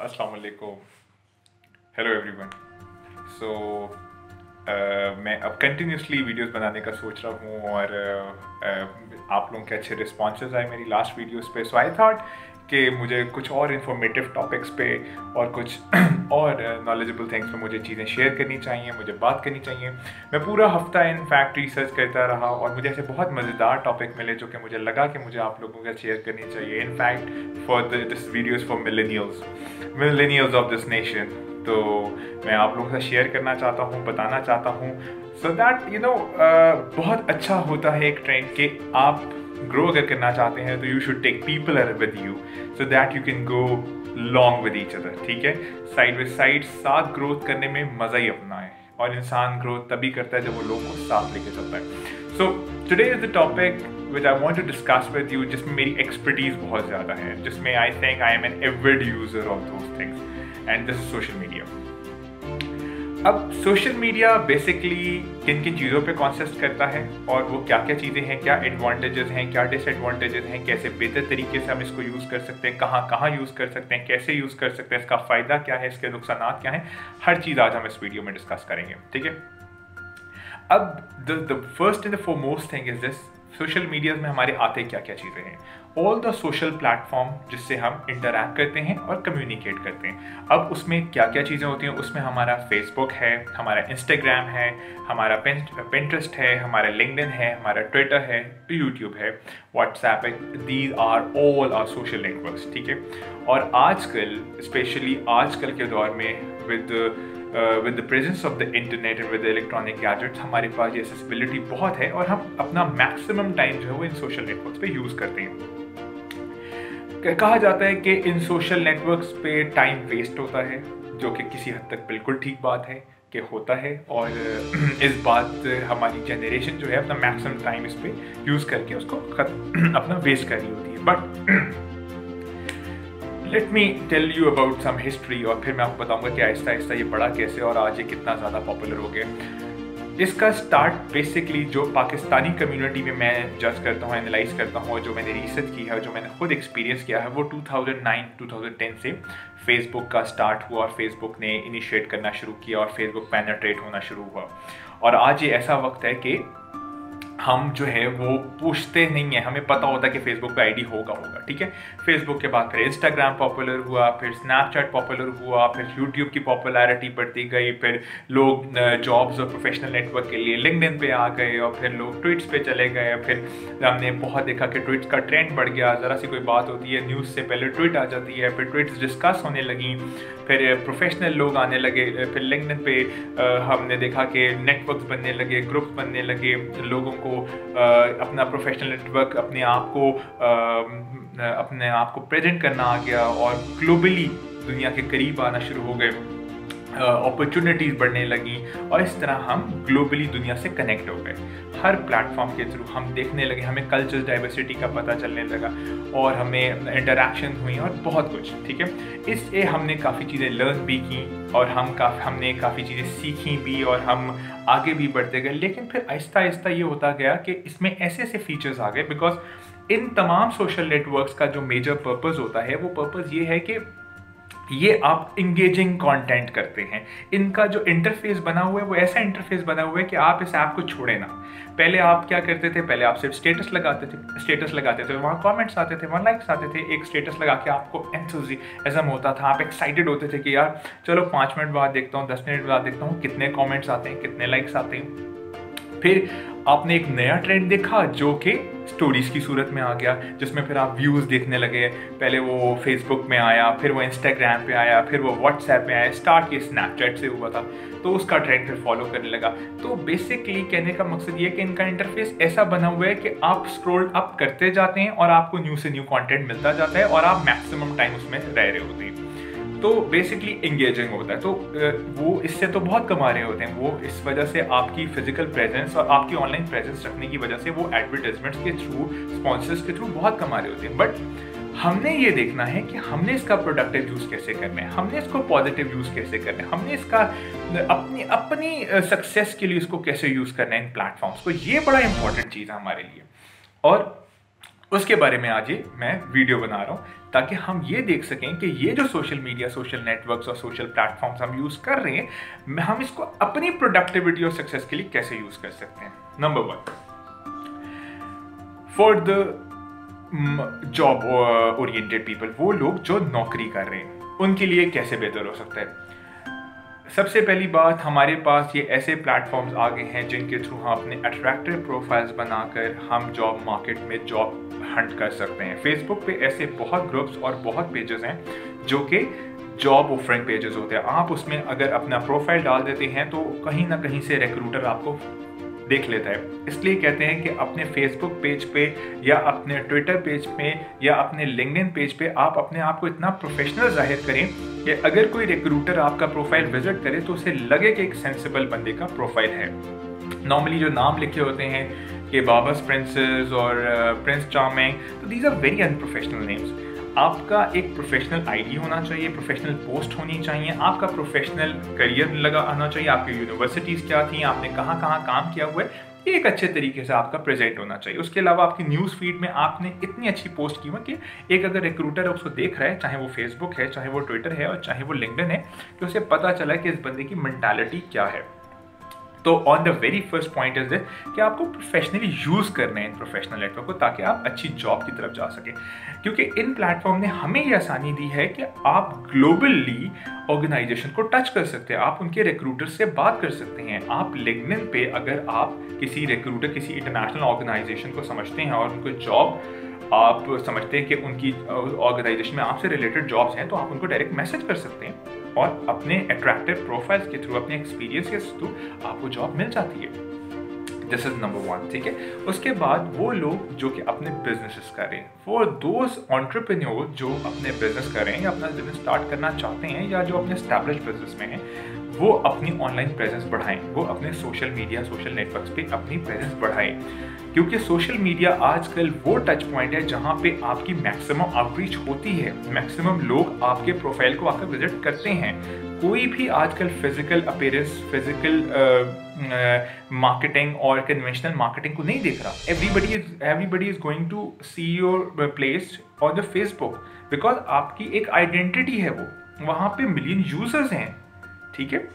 अस्सलाम वालेकुम, hello everyone. सो मैं अब कंटिन्यूसली वीडियोस बनाने का सोच रहा हूँ और आप लोगों के अच्छे रिस्पॉन्सेज आए मेरी लास्ट वीडियोस पे। सो आई थॉट कि मुझे कुछ और इन्फॉर्मेटिव टॉपिक्स पे और कुछ और नॉलेजेबल थिंग्स पे मुझे चीज़ें शेयर करनी चाहिए, मुझे बात करनी चाहिए। मैं पूरा हफ्ता इन फैक्ट रिसर्च करता रहा और मुझे ऐसे बहुत मज़ेदार टॉपिक मिले जो कि मुझे लगा कि मुझे आप लोगों के शेयर करनी चाहिए। In fact for this videos for millennials of this nation. तो मैं आप लोगों से शेयर करना चाहता हूँ, बताना चाहता हूँ सो दैट बहुत अच्छा होता है एक ट्रेंड कि आप ग्रो अगर करना चाहते हैं तो you should take people with you so that you can go long with each other. ठीक है, साइड बाई साइड साथ ग्रोथ करने में मज़ा ही अपना है और इंसान ग्रोथ तभी करता है जब वो लोगों को साथ लेके चलता है। So today is the topic which I want to discuss with you, जिसमें मेरी एक्सपर्टीज बहुत ज़्यादा है, जिसमें I think I am an avid user of those things, and this is social media. अब सोशल मीडिया बेसिकली किन किन चीज़ों पे कॉन्सिस्ट करता है और वो क्या क्या चीज़ें हैं, क्या एडवांटेजेस हैं, क्या डिसएडवांटेजेस हैं, कैसे बेहतर तरीके से हम इसको यूज़ कर सकते हैं, कहाँ कहाँ यूज़ कर सकते हैं, कैसे यूज़ कर सकते हैं, इसका फ़ायदा क्या है, इसके नुकसान क्या हैं, हर चीज़ आज हम इस वीडियो में डिस्कस करेंगे। ठीक है, अब the first and the foremost thing is this, social media में हमारे आते क्या क्या चीज़ें हैं। ऑल द सोशल प्लेटफॉर्म जिससे हम इंटरैक्ट करते हैं और कम्युनिकेट करते हैं। अब उसमें क्या क्या चीज़ें होती हैं, उसमें हमारा फेसबुक है, हमारा इंस्टाग्राम है, हमारा पिंटरेस्ट है, हमारा लिंक्डइन है, हमारा ट्विटर है, यूट्यूब है, व्हाट्सएप है। These are all are social networks. ठीक है, और आजकल स्पेशली आजकल के दौर में with the presence of the internet and with the electronic gadgets हमारे पास ये accessibility बहुत है और हम अपना मैक्सिमम टाइम जो है वो इन सोशल नेटवर्क्स पे यूज़ करते हैं। कहा जाता है कि इन सोशल नेटवर्क्स पे टाइम वेस्ट होता है, जो कि किसी हद तक बिल्कुल ठीक बात है कि होता है और इस बात हमारी जनरेशन जो है अपना मैक्सिमम टाइम इस पे यूज़ करके उसको अपना वेस्ट कर रही होती है। But let me tell you about some history और फिर मैं आपको बताऊंगा कि आहिस्ता आहिस्ता ये बढ़ा कैसे और आज ये कितना ज़्यादा पॉपुलर हो गया। इसका स्टार्ट बेसिकली जो पाकिस्तानी कम्युनिटी में मैं जज करता हूँ, एनालाइज करता हूँ और जो मैंने रिसर्च की है, जो मैंने खुद एक्सपीरियंस किया है, वो 2009-2010 से फेसबुक का स्टार्ट हुआ और फेसबुक ने इनिशिएट करना शुरू किया और फेसबुक पेनिट्रेट होना शुरू हुआ। और आज ये ऐसा वक्त है कि हम जो है वो पूछते नहीं है, हमें पता होता है कि फेसबुक पे आईडी होगा। ठीक है, फेसबुक के बाद फिर इंस्टाग्राम पॉपुलर हुआ, फिर स्नैपचैट पॉपुलर हुआ, फिर यूट्यूब की पॉपुलैरिटी बढ़ती गई, फिर लोग जॉब्स और प्रोफेशनल नेटवर्क के लिए लिंक्डइन पे आ गए और फिर लोग ट्वीट्स पे चले गए। फिर हमने बहुत देखा कि ट्वीट्स का ट्रेंड बढ़ गया, ज़रा सी कोई बात होती है न्यूज़ से पहले ट्वीट आ जाती है, फिर ट्वीट्स डिस्कस होने लगी, फिर प्रोफेशनल लोग आने लगे, फिर लिंक्डइन पे हमने देखा कि नेटवर्क्स बनने लगे, ग्रुप्स बनने लगे, लोगों को अपना प्रोफेशनल नेटवर्क अपने आप को प्रेजेंट करना आ गया और ग्लोबली दुनिया के करीब आना शुरू हो गए, अपॉर्चुनिटीज़ बढ़ने लगी और इस तरह हम ग्लोबली दुनिया से कनेक्ट हो गए। हर प्लेटफॉर्म के थ्रू हम देखने लगे, हमें कल्चर डाइवर्सिटी का पता चलने लगा और हमें इंटरेक्शन हुई और बहुत कुछ। ठीक है, इससे हमने काफ़ी चीज़ें लर्न भी की और हमने काफ़ी चीज़ें सीखी भी और हम आगे भी बढ़ते गए। लेकिन फिर आहिस्ता आहिस्ता ये होता गया कि इसमें ऐसे ऐसे फीचर्स आ गए, बिकॉज इन तमाम सोशल नेटवर्क्स का जो मेजर पर्पज़ होता है वो पर्पज़ ये है कि ये आप इंगेजिंग कंटेंट करते हैं। इनका जो इंटरफेस बना हुआ है वो ऐसा इंटरफेस बना हुआ है कि आप इस ऐप को छोड़े ना। पहले आप क्या करते थे, पहले आप सिर्फ स्टेटस लगाते थे, वहाँ कमेंट्स आते थे, वहाँ लाइक्स आते थे। एक स्टेटस लगा के आपको एंथुसियाज्म होता था, आप एक्साइटेड होते थे कि यार चलो 5 मिनट बाद देखता हूँ, 10 मिनट बाद देखता हूँ कितने कॉमेंट्स आते हैं, कितने लाइक्स आते हैं। फिर आपने एक नया ट्रेंड देखा जो कि स्टोरीज की सूरत में आ गया, जिसमें फिर आप व्यूज़ देखने लगे। पहले वो फेसबुक में आया, फिर वो इंस्टाग्राम पे आया, फिर वो व्हाट्सएप में आया, स्टार्ट ये स्नैपचैट से हुआ था, तो उसका ट्रेंड फिर फॉलो करने लगा। तो बेसिकली कहने का मकसद ये है कि इनका इंटरफेस ऐसा बना हुआ है कि आप स्क्रॉल अप करते जाते हैं और आपको न्यू से न्यू कंटेंट मिलता जाता है और आप मैक्सिमम टाइम उसमें रह रहे होते हैं। तो बेसिकली इंगेजिंग होता है, तो वो इससे तो बहुत कमा रहे होते हैं। वो इस वजह से आपकी फिजिकल प्रेजेंस और आपकी ऑनलाइन प्रेजेंस रखने की वजह से वो एडवर्टाइजमेंट्स के थ्रू, स्पॉन्सर्स के थ्रू बहुत कमा रहे होते हैं। बट हमने ये देखना है कि हमने इसका प्रोडक्टिव यूज़ कैसे करना है, हमने इसको पॉजिटिव यूज़ कैसे करना है, हमने इसका अपनी सक्सेस के लिए इसको कैसे यूज़ करना है इन प्लेटफॉर्म्स को। ये बड़ा इंपॉर्टेंट चीज़ है हमारे लिए और उसके बारे में आज मैं वीडियो बना रहा हूँ ताकि हम ये देख सकें कि ये जो सोशल मीडिया, सोशल नेटवर्क्स और सोशल प्लेटफॉर्म्स हम यूज़ कर रहे हैं, हम इसको अपनी प्रोडक्टिविटी और सक्सेस के लिए कैसे यूज़ कर सकते हैं। Number 1, for the job oriented people, वो लोग जो नौकरी कर रहे हैं, उनके लिए कैसे बेहतर हो सकता है। सबसे पहली बात, हमारे पास ये ऐसे प्लेटफॉर्म्स आ गए हैं जिनके थ्रू हम अपने अट्रैक्टिव प्रोफाइल्स बनाकर हम जॉब मार्केट में जॉब हंट कर सकते हैं। फेसबुक पे ऐसे बहुत ग्रुप्स और बहुत पेजेस हैं जो कि जॉब ऑफरिंग पेजेस होते हैं। आप उसमें अगर अपना प्रोफाइल डाल देते हैं तो कहीं ना कहीं से रिक्रूटर आपको देख लेता है। इसलिए कहते हैं कि अपने फेसबुक पेज पे या अपने ट्विटर पेज पे या अपने लिंक्डइन पेज पे आप अपने आप को इतना प्रोफेशनल जाहिर करें कि अगर कोई रिक्रूटर आपका प्रोफाइल विजिट करे तो उसे लगे कि एक सेंसिबल बंदे का प्रोफाइल है। नॉर्मली जो नाम लिखे होते हैं कि बाबस प्रिंसेस और प्रिंस चार्मिंग, तो these are very unprofessional names. आपका एक प्रोफेशनल आईडी होना चाहिए, प्रोफेशनल पोस्ट होनी चाहिए, आपका प्रोफेशनल करियर लगा आना चाहिए, आपकी यूनिवर्सिटीज़ क्या थी, आपने कहाँ कहाँ काम किया हुआ है, ये एक अच्छे तरीके से आपका प्रेजेंट होना चाहिए। उसके अलावा आपकी न्यूज़ फीड में आपने इतनी अच्छी पोस्ट की हो कि एक अगर रिक्रूटर उसको देख रहा है, चाहे वो फेसबुक है, चाहे वो ट्विटर है और चाहे वो लिंक्डइन है, कि उसे पता चला कि इस बंदे की मेंटालिटी क्या है। तो on the very first point is this कि आपको प्रोफेशनली यूज़ करना है इन प्रोफेशनल नेटवर्क को, ताकि आप अच्छी जॉब की तरफ जा सकें। क्योंकि इन प्लेटफॉर्म ने हमें ये आसानी दी है कि आप ग्लोबली ऑर्गेनाइजेशन को टच कर सकते हैं, आप उनके रिक्रूटर से बात कर सकते हैं। आप लिंक्डइन पे अगर आप किसी रिक्रूटर, किसी इंटरनेशनल ऑर्गेनाइजेशन को समझते हैं और उनको जॉब आप समझते हैं कि उनकी ऑर्गेनाइजेशन में आपसे रिलेटेड जॉब्स हैं, तो आप उनको डायरेक्ट मैसेज कर सकते हैं और अपने अट्रैक्टिव प्रोफाइल्स के थ्रू, अपने एक्सपीरियंस के थ्रू आपको जॉब मिल जाती है। दिस इज नंबर 1, ठीक है। उसके बाद वो लोग जो कि अपने बिजनेसेस कर रहे हैं, फॉर दोज एंटरप्रेन्योर जो अपने बिजनेस कर रहे हैं या अपना बिजनेस स्टार्ट करना चाहते हैं या जो अपने एस्टैब्लिश बिजनेस में हैं, वो अपनी ऑनलाइन प्रेजेंस बढ़ाएं, वो अपने सोशल मीडिया, सोशल नेटवर्क्स पे अपनी प्रेजेंस बढ़ाएं। क्योंकि सोशल मीडिया आजकल वो टच पॉइंट है जहाँ पे आपकी मैक्सिमम आउटरीच होती है, मैक्सिमम लोग आपके प्रोफाइल को आकर विजिट करते हैं। कोई भी आजकल फिजिकल अपीयरेंस, फिजिकल मार्केटिंग और कन्वेंशनल मार्केटिंग को नहीं देख रहा। Everybody is going to see your place on the Facebook, because आपकी एक आइडेंटिटी है, वो वहाँ पे मिलियन यूजर्स हैं, ठीक है।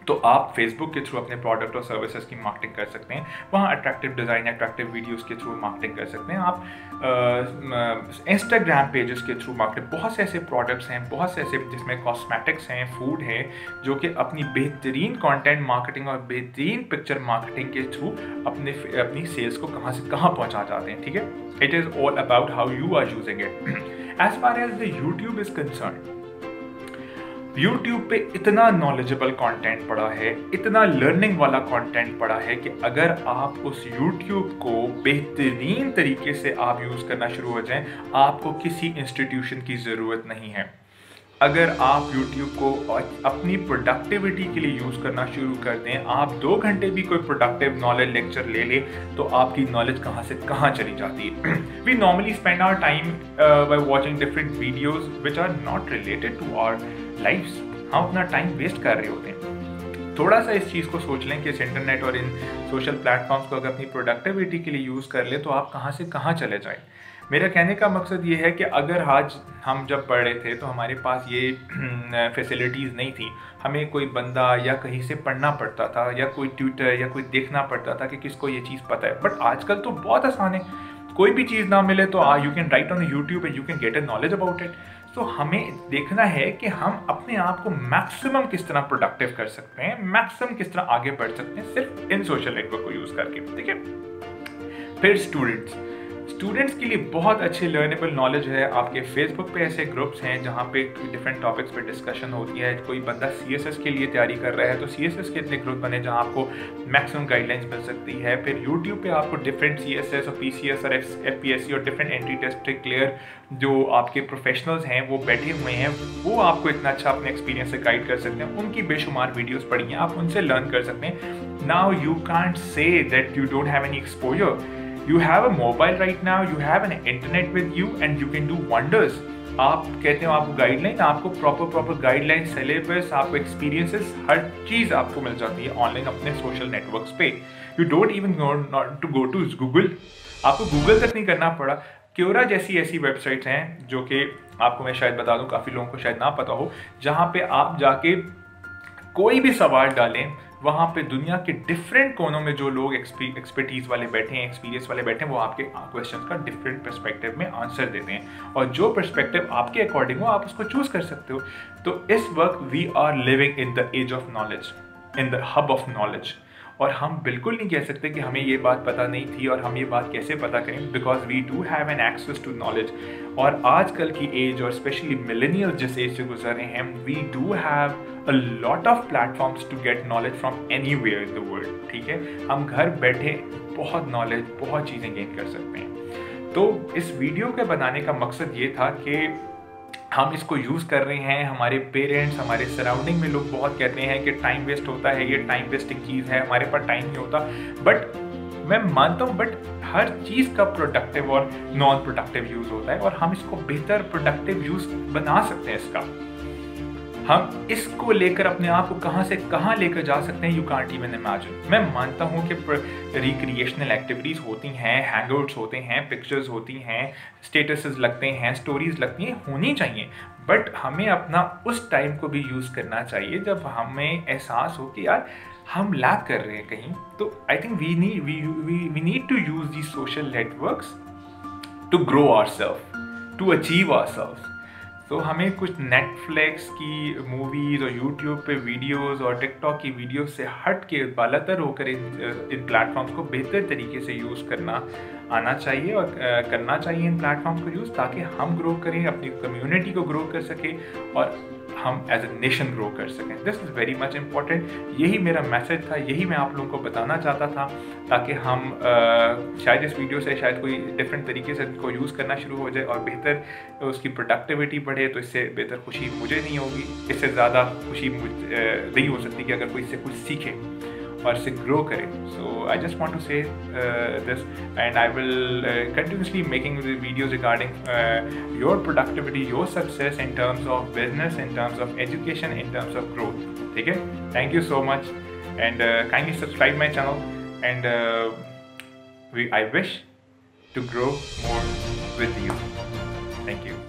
तो आप फेसबुक के थ्रू अपने प्रोडक्ट और सर्विसेज की मार्केटिंग कर सकते हैं, वहाँ अट्रैक्टिव डिज़ाइन, अट्रैक्टिव वीडियोस के थ्रू मार्केटिंग कर सकते हैं। आप इंस्टाग्राम पेजेस के थ्रू मार्केटिंग, बहुत से ऐसे प्रोडक्ट्स हैं, बहुत से ऐसे जिसमें कॉस्मेटिक्स हैं, फूड है, जो कि अपनी बेहतरीन कंटेंट मार्केटिंग और बेहतरीन पिक्चर मार्केटिंग के थ्रू अपनी सेल्स को कहाँ से कहाँ पहुँचा जाते हैं, ठीक है। It is all about how you are using it. As far as the YouTube is concern, YouTube पे इतना नॉलेजेबल कंटेंट पड़ा है, इतना लर्निंग वाला कंटेंट पड़ा है कि अगर आप उस YouTube को बेहतरीन तरीके से आप यूज़ करना शुरू हो जाएं, आपको किसी इंस्टीट्यूशन की ज़रूरत नहीं है। अगर आप YouTube को अपनी प्रोडक्टिविटी के लिए यूज़ करना शुरू कर दें, आप 2 घंटे भी कोई प्रोडक्टिव नॉलेज लेक्चर ले लें, तो आपकी नॉलेज कहाँ से कहाँ चली जाती है। We normally spend our time by watching different videos which are not related to our lifes. हम अपना टाइम वेस्ट कर रहे होते हैं। थोड़ा सा इस चीज़ को सोच लें कि इस इंटरनेट और इन सोशल प्लेटफॉर्म्स को अगर अपनी प्रोडक्टिविटी के लिए यूज़ कर ले, तो आप कहाँ से कहाँ चले जाएं। मेरा कहने का मकसद ये है कि अगर आज हम जब पढ़ रहे थे तो हमारे पास ये फैसिलिटीज़ नहीं थी, हमें कोई बंदा या कहीं से पढ़ना पड़ता था या कोई ट्यूटर या कोई देखना पड़ता था कि किसको ये चीज़ पता है। बट आजकल तो बहुत आसान है, कोई भी चीज़ ना मिले तो you can write on YouTube and you can get a knowledge about it. तो हमें देखना है कि हम अपने आप को मैक्सिमम किस तरह प्रोडक्टिव कर सकते हैं, मैक्सिमम किस तरह आगे बढ़ सकते हैं सिर्फ इन सोशल नेटवर्क को यूज़ करके, ठीक है। फिर स्टूडेंट्स के लिए बहुत अच्छे लर्नेबल नॉलेज है। आपके फेसबुक पे ऐसे ग्रुप्स हैं जहाँ पे डिफरेंट टॉपिक्स पे डिस्कशन होती है। कोई बंदा CSS के लिए तैयारी कर रहा है तो CSS के इतने ग्रुप बने जहाँ आपको मैक्सिमम गाइडलाइंस मिल सकती है। फिर YouTube पे आपको डिफरेंट CSS और PCS और FPSC और डिफरेंट एंट्री टेस्ट क्लियर जो आपके प्रोफेशनल्स हैं वो बैठे हुए हैं, वो आपको इतना अच्छा अपने एक्सपीरियंस से गाइड कर सकते हैं। उनकी बेशुमार वीडियोस पढ़ी हैं, आप उनसे लर्न कर सकते हैं। Now you can't say that you don't have any exposure. You have a mobile right now, you have an internet with you and you can do wonders. आप कहते हो आपको गाइडलाइन, आपको प्रॉपर गाइडलाइन, सिलेबस, आपको experiences, हर चीज़ आपको मिल जाती है ऑनलाइन अपने सोशल नेटवर्क्स पे। You don't even not to go to Google, आपको गूगल तक नहीं करना पड़ा। क्योरा जैसी ऐसी वेबसाइट्स हैं जो कि आपको मैं शायद बता दूं, काफ़ी लोगों को शायद ना पता हो, जहाँ पे आप जाके कोई भी सवाल डालें, वहाँ पे दुनिया के डिफरेंट कोनों में जो लोग एक्सपर्टीज वाले बैठे हैं, एक्सपीरियंस वाले बैठे हैं, वो आपके क्वेश्चन का डिफरेंट पर्सपेक्टिव में आंसर देते हैं, और जो पर्सपेक्टिव आपके अकॉर्डिंग हो आप उसको चूज कर सकते हो। तो इस वक्त we are living in the age of knowledge, in the hub of knowledge, और हम बिल्कुल नहीं कह सकते कि हमें ये बात पता नहीं थी और हम ये बात कैसे पता करें, because we do have an access to knowledge. और आजकल की एज, और स्पेशली मिलेनियल जिस एज से गुजर रहे हैं, we do have a lot of platforms to get knowledge from anywhere in the world. ठीक है, हम घर बैठे बहुत नॉलेज, बहुत चीज़ें गेन कर सकते हैं। तो इस वीडियो के बनाने का मकसद ये था कि हम इसको यूज़ कर रहे हैं, हमारे पेरेंट्स, हमारे सराउंडिंग में लोग बहुत कहते हैं कि टाइम वेस्ट होता है, ये टाइम वेस्टिंग चीज़ है, हमारे पास टाइम नहीं होता। बट मैं मानता हूँ, बट हर चीज़ का प्रोडक्टिव और नॉन प्रोडक्टिव यूज़ होता है, और हम इसको बेहतर प्रोडक्टिव यूज़ बना सकते हैं। इसका हम इसको लेकर अपने आप को कहाँ से कहाँ लेकर जा सकते हैं, यू कांट इवन इमेजिन। मैं मानता हूँ कि रिक्रिएशनल एक्टिविटीज़ होती हैं, हैंगआउट्स होते हैं, पिक्चर्स होती हैं, स्टेटसेस लगते हैं, स्टोरीज लगती हैं, होनी चाहिए, बट हमें अपना उस टाइम को भी यूज़ करना चाहिए जब हमें एहसास हो कि यार हम लैक कर रहे हैं कहीं। तो I think we need to use the social networks to grow ourself, to achieve ourself. तो हमें कुछ नेटफ्लिक्स की मूवीज़ और यूट्यूब पे वीडियोस और टिकटॉक की वीडियोस से हट के बालातर होकर इन प्लेटफॉर्म्स को बेहतर तरीके से यूज़ करना आना चाहिए, और करना चाहिए इन प्लेटफॉर्म्स को यूज़, ताकि हम ग्रो करें, अपनी कम्युनिटी को ग्रो कर सकें, और हम एज ए नेशन ग्रो कर सकें। This is very much important. यही मेरा मैसेज था, यही मैं आप लोगों को बताना चाहता था, ताकि हम शायद इस वीडियो से शायद कोई डिफरेंट तरीके से इनको यूज़ करना शुरू हो जाए और बेहतर उसकी प्रोडक्टिविटी बढ़े। तो इससे बेहतर खुशी मुझे नहीं होगी, इससे ज़्यादा खुशी नहीं हो सकती कि अगर कोई इससे कुछ सीखे और इससे ग्रो करे। सो आई जस्ट वांट टू से this, and I will continuously making the videos regarding your productivity, your success in terms of business, in terms of education, in terms of growth. ठीक है, thank you so much, and kindly subscribe my channel, and I wish to grow more with you. Thank you.